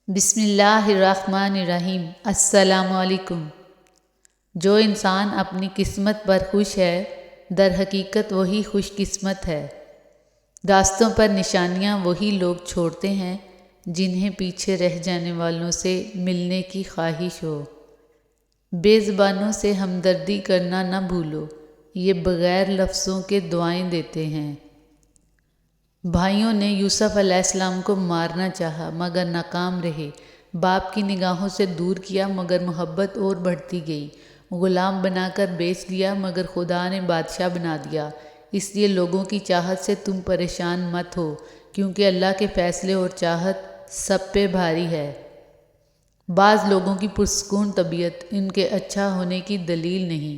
بسم اللہ الرحمن الرحیم۔ السلام علیکم۔ جو انسان اپنی قسمت پر خوش ہے، در حقیقت وہی خوش قسمت ہے۔ راستوں پر نشانیاں وہی لوگ چھوڑتے ہیں جنہیں پیچھے رہ جانے والوں سے ملنے کی خواہش ہو۔ بے زبانوں سے ہمدردی کرنا نہ بھولو، یہ بغیر لفظوں کے دعائیں دیتے ہیں۔ بھائیوں نے یوسف علیہ السلام کو مارنا چاہا مگر ناکام رہے۔ باپ کی نگاہوں سے دور کیا مگر محبت اور بڑھتی گئی۔ غلام بنا کر بیچ دیا مگر خدا نے بادشاہ بنا دیا۔ اس لیے لوگوں کی چاہت سے تم پریشان مت ہو، کیونکہ اللہ کے فیصلے اور چاہت سب پہ بھاری ہے۔ بعض لوگوں کی پرسکون طبیعت ان کے اچھا ہونے کی دلیل نہیں۔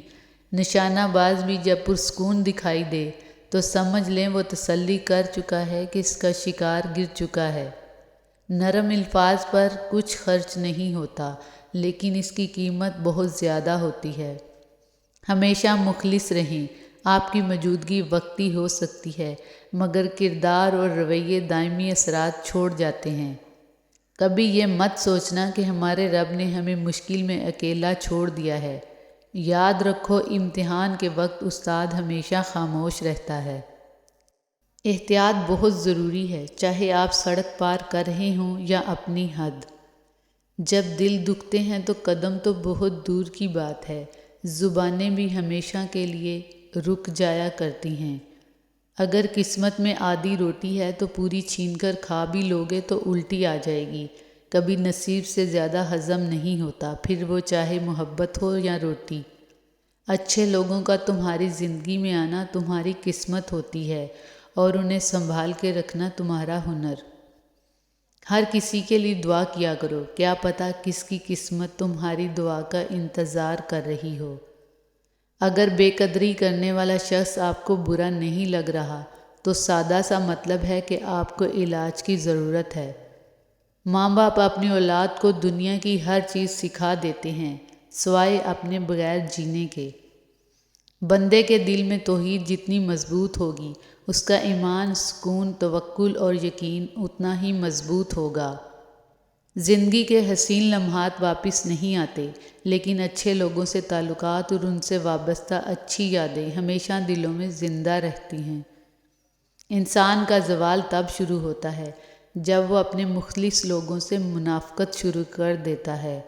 نشانہ باز بھی جب پرسکون دکھائی دے تو سمجھ لیں وہ تسلی کر چکا ہے کہ اس کا شکار گر چکا ہے۔ نرم الفاظ پر کچھ خرچ نہیں ہوتا، لیکن اس کی قیمت بہت زیادہ ہوتی ہے۔ ہمیشہ مخلص رہیں۔ آپ کی موجودگی وقتی ہو سکتی ہے، مگر کردار اور رویے دائمی اثرات چھوڑ جاتے ہیں۔ کبھی یہ مت سوچنا کہ ہمارے رب نے ہمیں مشکل میں اکیلا چھوڑ دیا ہے۔ یاد رکھو، امتحان کے وقت استاد ہمیشہ خاموش رہتا ہے۔ احتیاط بہت ضروری ہے، چاہے آپ سڑک پار کر رہے ہوں یا اپنی حد۔ جب دل دکھتے ہیں تو قدم تو بہت دور کی بات ہے، زبانیں بھی ہمیشہ کے لیے رک جایا کرتی ہیں۔ اگر قسمت میں آدھی روٹی ہے تو پوری چھین کر کھا بھی لوگے تو الٹی آ جائے گی۔ کبھی نصیب سے زیادہ ہضم نہیں ہوتا، پھر وہ چاہے محبت ہو یا روٹی۔ اچھے لوگوں کا تمہاری زندگی میں آنا تمہاری قسمت ہوتی ہے اور انہیں سنبھال کے رکھنا تمہارا ہنر۔ ہر کسی کے لیے دعا کیا کرو، کیا پتہ کس کی قسمت تمہاری دعا کا انتظار کر رہی ہو۔ اگر بے قدری کرنے والا شخص آپ کو برا نہیں لگ رہا تو سادہ سا مطلب ہے کہ آپ کو علاج کی ضرورت ہے۔ ماں باپ اپنی اولاد کو دنیا کی ہر چیز سکھا دیتے ہیں سوائے اپنے بغیر جینے کے۔ بندے کے دل میں توحید جتنی مضبوط ہوگی، اس کا ایمان، سکون، توکل اور یقین اتنا ہی مضبوط ہوگا۔ زندگی کے حسین لمحات واپس نہیں آتے، لیکن اچھے لوگوں سے تعلقات اور ان سے وابستہ اچھی یادیں ہمیشہ دلوں میں زندہ رہتی ہیں۔ انسان کا زوال تب شروع ہوتا ہے جب وہ اپنے مخلص لوگوں سے منافقت شروع کر دیتا ہے۔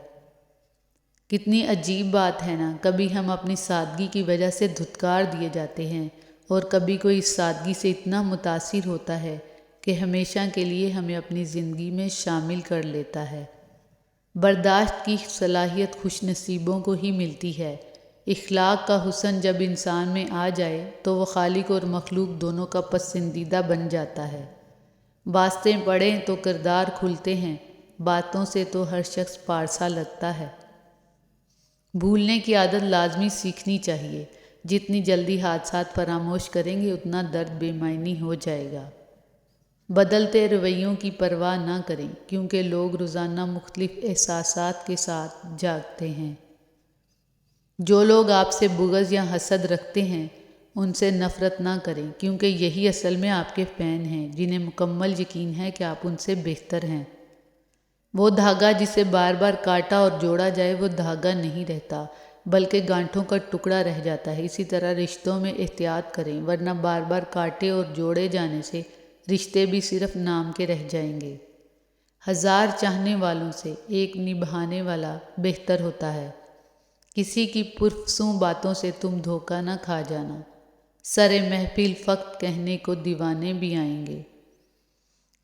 کتنی عجیب بات ہے نا، کبھی ہم اپنی سادگی کی وجہ سے دھتکار دیے جاتے ہیں اور کبھی کوئی اس سادگی سے اتنا متاثر ہوتا ہے کہ ہمیشہ کے لیے ہمیں اپنی زندگی میں شامل کر لیتا ہے۔ برداشت کی صلاحیت خوش نصیبوں کو ہی ملتی ہے۔ اخلاق کا حسن جب انسان میں آ جائے تو وہ خالق اور مخلوق دونوں کا پسندیدہ بن جاتا ہے۔ باتیں پڑھیں تو کردار کھلتے ہیں، باتوں سے تو ہر شخص پارسا لگتا ہے۔ بھولنے کی عادت لازمی سیکھنی چاہیے۔ جتنی جلدی حادثات فراموش کریں گے اتنا درد بے معنی ہو جائے گا۔ بدلتے رویوں کی پرواہ نہ کریں، کیونکہ لوگ روزانہ مختلف احساسات کے ساتھ جاگتے ہیں۔ جو لوگ آپ سے بغض یا حسد رکھتے ہیں ان سے نفرت نہ کریں، کیونکہ یہی اصل میں آپ کے فین ہیں جنہیں مکمل یقین ہے کہ آپ ان سے بہتر ہیں۔ وہ دھاگا جسے بار بار کاٹا اور جوڑا جائے وہ دھاگا نہیں رہتا بلکہ گانٹھوں کا ٹکڑا رہ جاتا ہے۔ اسی طرح رشتوں میں احتیاط کریں، ورنہ بار بار کاٹے اور جوڑے جانے سے رشتے بھی صرف نام کے رہ جائیں گے۔ 1000 چاہنے والوں سے ایک نبھانے والا بہتر ہوتا ہے۔ کسی کی پرفسوں باتوں سے تم دھوکہ نہ کھا جانا۔ سرے محفل فقط کہنے کو دیوانے بھی آئیں گے۔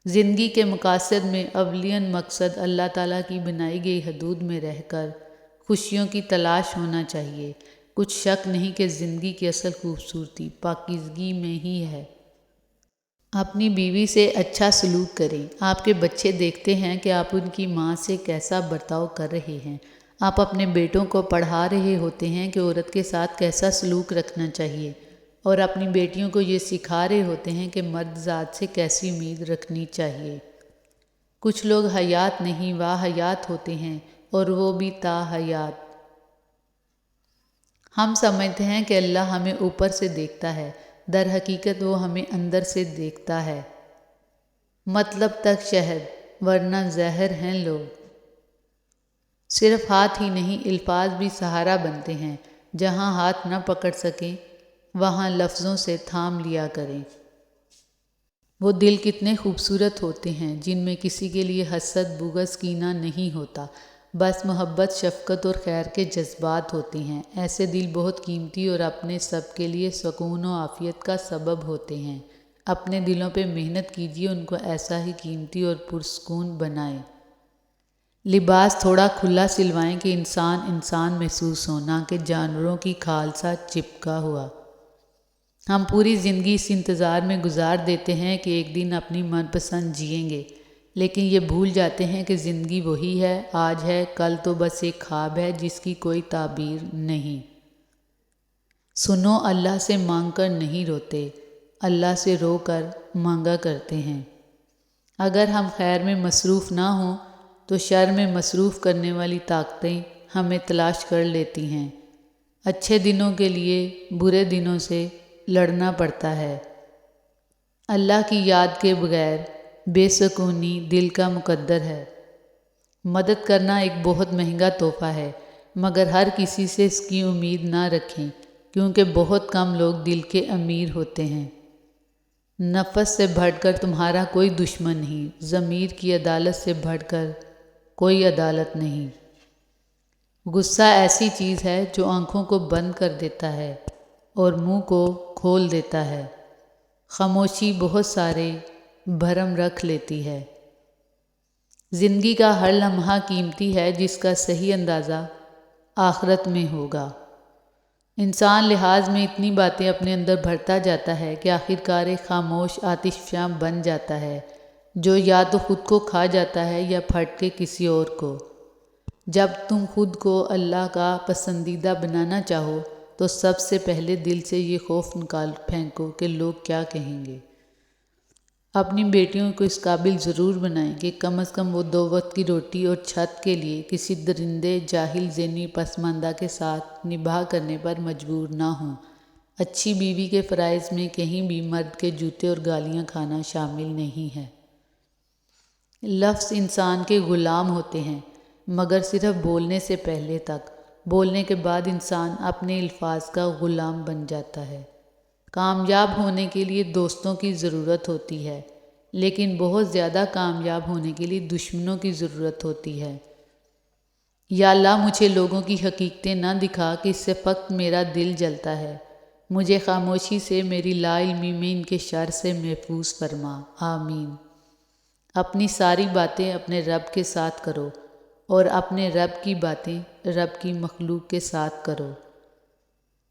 زندگی کے مقاصد میں اولیاً مقصد اللہ تعالیٰ کی بنائی گئی حدود میں رہ کر خوشیوں کی تلاش ہونا چاہیے۔ کچھ شک نہیں کہ زندگی کی اصل خوبصورتی پاکیزگی میں ہی ہے۔ اپنی بیوی سے اچھا سلوک کریں۔ آپ کے بچے دیکھتے ہیں کہ آپ ان کی ماں سے کیسا برتاؤ کر رہے ہیں۔ آپ اپنے بیٹوں کو پڑھا رہے ہوتے ہیں کہ عورت کے ساتھ کیسا سلوک رکھنا چاہیے، اور اپنی بیٹیوں کو یہ سکھا رہے ہوتے ہیں کہ مرد ذات سے کیسی امید رکھنی چاہیے۔ کچھ لوگ حیات نہیں واحیات ہوتے ہیں، اور وہ بھی تا حیات۔ ہم سمجھتے ہیں کہ اللہ ہمیں اوپر سے دیکھتا ہے، در حقیقت وہ ہمیں اندر سے دیکھتا ہے۔ مطلب تک شہد۔ ورنہ زہر ہیں لوگ۔ صرف ہاتھ ہی نہیں، الفاظ بھی سہارا بنتے ہیں۔ جہاں ہاتھ نہ پکڑ سکیں وہاں لفظوں سے تھام لیا کریں۔ وہ دل کتنے خوبصورت ہوتے ہیں جن میں کسی کے لیے حسد، بغض، کینہ نہیں ہوتا، بس محبت، شفقت اور خیر کے جذبات ہوتے ہیں۔ ایسے دل بہت قیمتی اور اپنے سب کے لیے سکون و عافیت کا سبب ہوتے ہیں۔ اپنے دلوں پہ محنت کیجیے، ان کو ایسا ہی قیمتی اور پرسکون بنائیں۔ لباس تھوڑا کھلا سلوائیں کہ انسان محسوس ہو، نہ کہ جانوروں کی کھال سا چپکا ہوا۔ ہم پوری زندگی اس انتظار میں گزار دیتے ہیں کہ ایک دن اپنی من پسند جئیں گے، لیکن یہ بھول جاتے ہیں کہ زندگی وہی ہے، آج ہے، کل تو بس ایک خواب ہے جس کی کوئی تعبیر نہیں۔ سنو، اللہ سے مانگ کر نہیں روتے، اللہ سے رو کر مانگا کرتے ہیں۔ اگر ہم خیر میں مصروف نہ ہوں تو شر میں مصروف کرنے والی طاقتیں ہمیں تلاش کر لیتی ہیں۔ اچھے دنوں کے لیے برے دنوں سے لڑنا پڑتا ہے۔ اللہ کی یاد کے بغیر بے سکونی دل کا مقدر ہے۔ مدد کرنا ایک بہت مہنگا تحفہ ہے، مگر ہر کسی سے اس کی امید نہ رکھیں، کیونکہ بہت کم لوگ دل کے امیر ہوتے ہیں۔ نفس سے بڑھ کر تمہارا کوئی دشمن نہیں، ضمیر کی عدالت سے بڑھ کر کوئی عدالت نہیں۔ غصہ ایسی چیز ہے جو آنکھوں کو بند کر دیتا ہے اور منہ کو کھول دیتا ہے۔ خاموشی بہت سارے بھرم رکھ لیتی ہے۔ زندگی کا ہر لمحہ قیمتی ہے جس کا صحیح اندازہ آخرت میں ہوگا۔ انسان لحاظ میں اتنی باتیں اپنے اندر بھرتا جاتا ہے کہ آخر کار ایک خاموش آتش فشاں بن جاتا ہے جو یا تو خود کو کھا جاتا ہے یا پھٹ کے کسی اور کو۔ جب تم خود کو اللہ کا پسندیدہ بنانا چاہو تو سب سے پہلے دل سے یہ خوف نکال پھینکو کہ لوگ کیا کہیں گے۔ اپنی بیٹیوں کو اس قابل ضرور بنائیں کہ کم از کم وہ 2 وقت کی روٹی اور چھت کے لیے کسی درندے، جاہل، ذہنی پسماندہ کے ساتھ نباہ کرنے پر مجبور نہ ہوں۔ اچھی بیوی کے فرائض میں کہیں بھی مرد کے جوتے اور گالیاں کھانا شامل نہیں ہے۔ لفظ انسان کے غلام ہوتے ہیں، مگر صرف بولنے سے پہلے تک۔ بولنے کے بعد انسان اپنے الفاظ کا غلام بن جاتا ہے۔ کامیاب ہونے کے لیے دوستوں کی ضرورت ہوتی ہے، لیکن بہت زیادہ کامیاب ہونے کے لیے دشمنوں کی ضرورت ہوتی ہے۔ یا اللہ، مجھے لوگوں کی حقیقتیں نہ دکھا کہ اس سے فقط میرا دل جلتا ہے۔ مجھے خاموشی سے، میری لا علمی میں ان کے شر سے محفوظ فرما، آمین۔ اپنی ساری باتیں اپنے رب کے ساتھ کرو اور اپنے رب کی باتیں رب کی مخلوق کے ساتھ کرو۔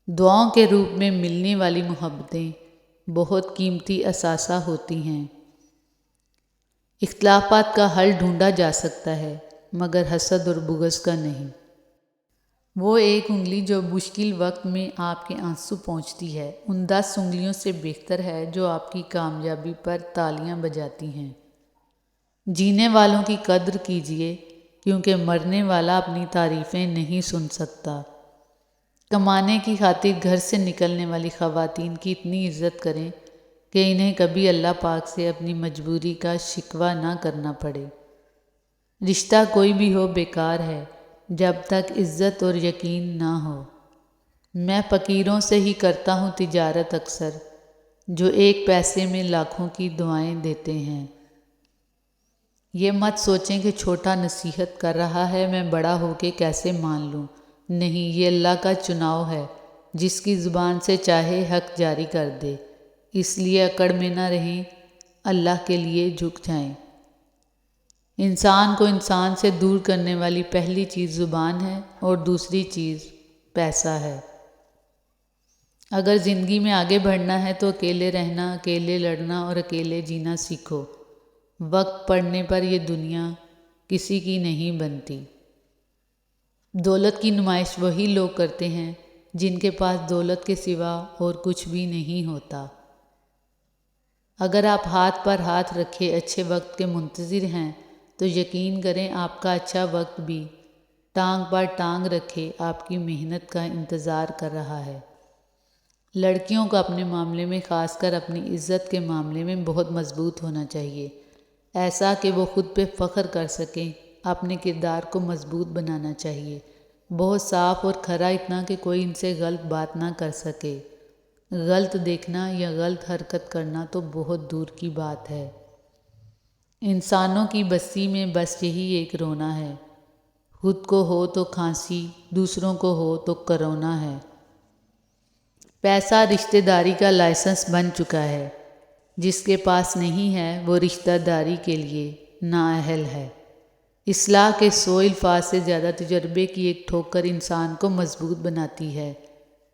دعاؤں کے روپ میں ملنے والی محبتیں بہت قیمتی اثاثہ ہوتی ہیں۔ اختلافات کا حل ڈھونڈا جا سکتا ہے، مگر حسد اور بغض کا نہیں۔ وہ ایک انگلی جو مشکل وقت میں آپ کے آنسو پہنچتی ہے، ان 10 انگلیوں سے بہتر ہے جو آپ کی کامیابی پر تالیاں بجاتی ہیں۔ جینے والوں کی قدر کیجیے، کیونکہ مرنے والا اپنی تعریفیں نہیں سن سکتا۔ کمانے کی خاطر گھر سے نکلنے والی خواتین کی اتنی عزت کریں کہ انہیں کبھی اللہ پاک سے اپنی مجبوری کا شکوہ نہ کرنا پڑے۔ رشتہ کوئی بھی ہو بیکار ہے جب تک عزت اور یقین نہ ہو۔ میں فقیروں سے ہی کرتا ہوں تجارت اکثر، جو 1 پیسے میں لاکھوں کی دعائیں دیتے ہیں۔ یہ مت سوچیں کہ چھوٹا نصیحت کر رہا ہے، میں بڑا ہو کے کیسے مان لوں۔ نہیں، یہ اللہ کا چناؤ ہے، جس کی زبان سے چاہے حق جاری کر دے۔ اس لیے اکڑ میں نہ رہیں، اللہ کے لیے جھک جائیں۔ انسان کو انسان سے دور کرنے والی پہلی چیز زبان ہے اور دوسری چیز پیسہ ہے۔ اگر زندگی میں آگے بڑھنا ہے تو اکیلے رہنا، اکیلے لڑنا اور اکیلے جینا سیکھو۔ وقت پڑنے پر یہ دنیا کسی کی نہیں بنتی۔ دولت کی نمائش وہی لوگ کرتے ہیں جن کے پاس دولت کے سوا اور کچھ بھی نہیں ہوتا۔ اگر آپ ہاتھ پر ہاتھ رکھے اچھے وقت کے منتظر ہیں تو یقین کریں آپ کا اچھا وقت بھی ٹانگ پر ٹانگ رکھے آپ کی محنت کا انتظار کر رہا ہے۔ لڑکیوں کو اپنے معاملے میں، خاص کر اپنی عزت کے معاملے میں بہت مضبوط ہونا چاہیے۔ ایسا کہ وہ خود پہ فخر کر سکیں۔ اپنے کردار کو مضبوط بنانا چاہیے، بہت صاف اور کھرا، اتنا کہ کوئی ان سے غلط بات نہ کر سکے۔ غلط دیکھنا یا غلط حرکت کرنا تو بہت دور کی بات ہے۔ انسانوں کی بستی میں بس یہی ایک رونا ہے، خود کو ہو تو کھانسی، دوسروں کو ہو تو کرونا ہے۔ پیسہ رشتہ داری کا لائسنس بن چکا ہے، جس کے پاس نہیں ہے وہ رشتہ داری کے لیے نااہل ہے۔ اصلاح کے 100 الفاظ سے زیادہ تجربے کی ایک ٹھوکر انسان کو مضبوط بناتی ہے۔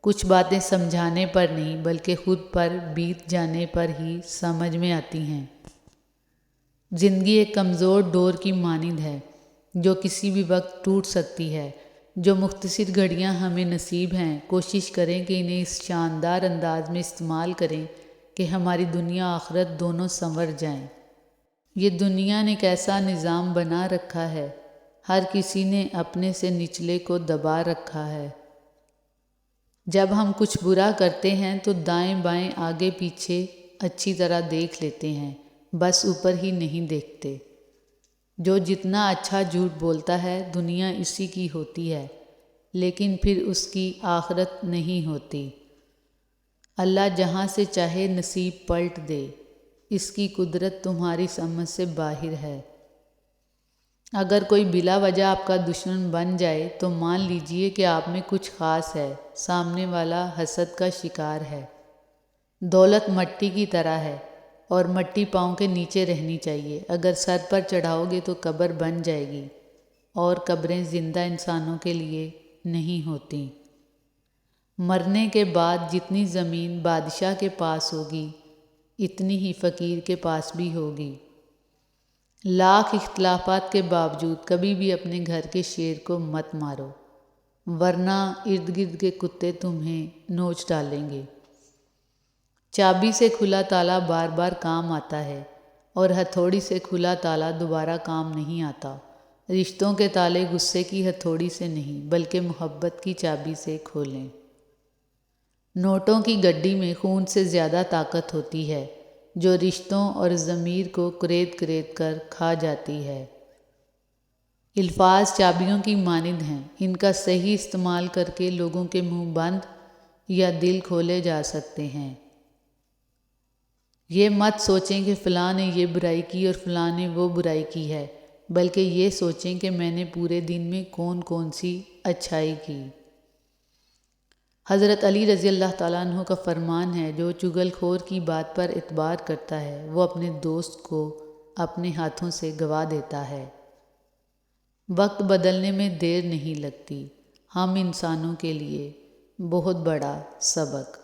کچھ باتیں سمجھانے پر نہیں بلکہ خود پر بیت جانے پر ہی سمجھ میں آتی ہیں۔ زندگی ایک کمزور ڈور کی مانند ہے جو کسی بھی وقت ٹوٹ سکتی ہے۔ جو مختصر گھڑیاں ہمیں نصیب ہیں، کوشش کریں کہ انہیں اس شاندار انداز میں استعمال کریں کہ ہماری دنیا آخرت دونوں سنور جائیں۔ یہ دنیا نے ایک ایسا نظام بنا رکھا ہے، ہر کسی نے اپنے سے نچلے کو دبا رکھا ہے۔ جب ہم کچھ برا کرتے ہیں تو دائیں بائیں آگے پیچھے اچھی طرح دیکھ لیتے ہیں، بس اوپر ہی نہیں دیکھتے۔ جو جتنا اچھا جھوٹ بولتا ہے دنیا اسی کی ہوتی ہے، لیکن پھر اس کی آخرت نہیں ہوتی۔ اللہ جہاں سے چاہے نصیب پلٹ دے، اس کی قدرت تمہاری سمجھ سے باہر ہے۔ اگر کوئی بلا وجہ آپ کا دشمن بن جائے تو مان لیجئے کہ آپ میں کچھ خاص ہے، سامنے والا حسد کا شکار ہے۔ دولت مٹی کی طرح ہے اور مٹی پاؤں کے نیچے رہنی چاہیے، اگر سر پر چڑھاؤ گے تو قبر بن جائے گی، اور قبریں زندہ انسانوں کے لیے نہیں ہوتیں۔ مرنے کے بعد جتنی زمین بادشاہ کے پاس ہوگی، اتنی ہی فقیر کے پاس بھی ہوگی۔ لاکھ اختلافات کے باوجود کبھی بھی اپنے گھر کے شیر کو مت مارو، ورنہ ارد گرد کے کتے تمہیں نوچ ڈالیں گے۔ چابی سے کھلا تالا بار بار کام آتا ہے، اور ہتھوڑی سے کھلا تالا دوبارہ کام نہیں آتا۔ رشتوں کے تالے غصے کی ہتھوڑی سے نہیں بلکہ محبت کی چابی سے کھولیں۔ نوٹوں کی گڈی میں خون سے زیادہ طاقت ہوتی ہے، جو رشتوں اور ضمیر کو کریت کریت کر کھا جاتی ہے۔ الفاظ چابیوں کی مانند ہیں، ان کا صحیح استعمال کر کے لوگوں کے منہ بند یا دل کھولے جا سکتے ہیں۔ یہ مت سوچیں کہ فلاں نے یہ برائی کی اور فلاں نے وہ برائی کی ہے، بلکہ یہ سوچیں کہ میں نے پورے دن میں کون کون سی اچھائی کی۔ حضرت علی رضی اللہ تعالیٰ عنہ کا فرمان ہے، جو چغل خور کی بات پر اعتبار کرتا ہے وہ اپنے دوست کو اپنے ہاتھوں سے گوا دیتا ہے۔ وقت بدلنے میں دیر نہیں لگتی، ہم انسانوں کے لیے بہت بڑا سبق۔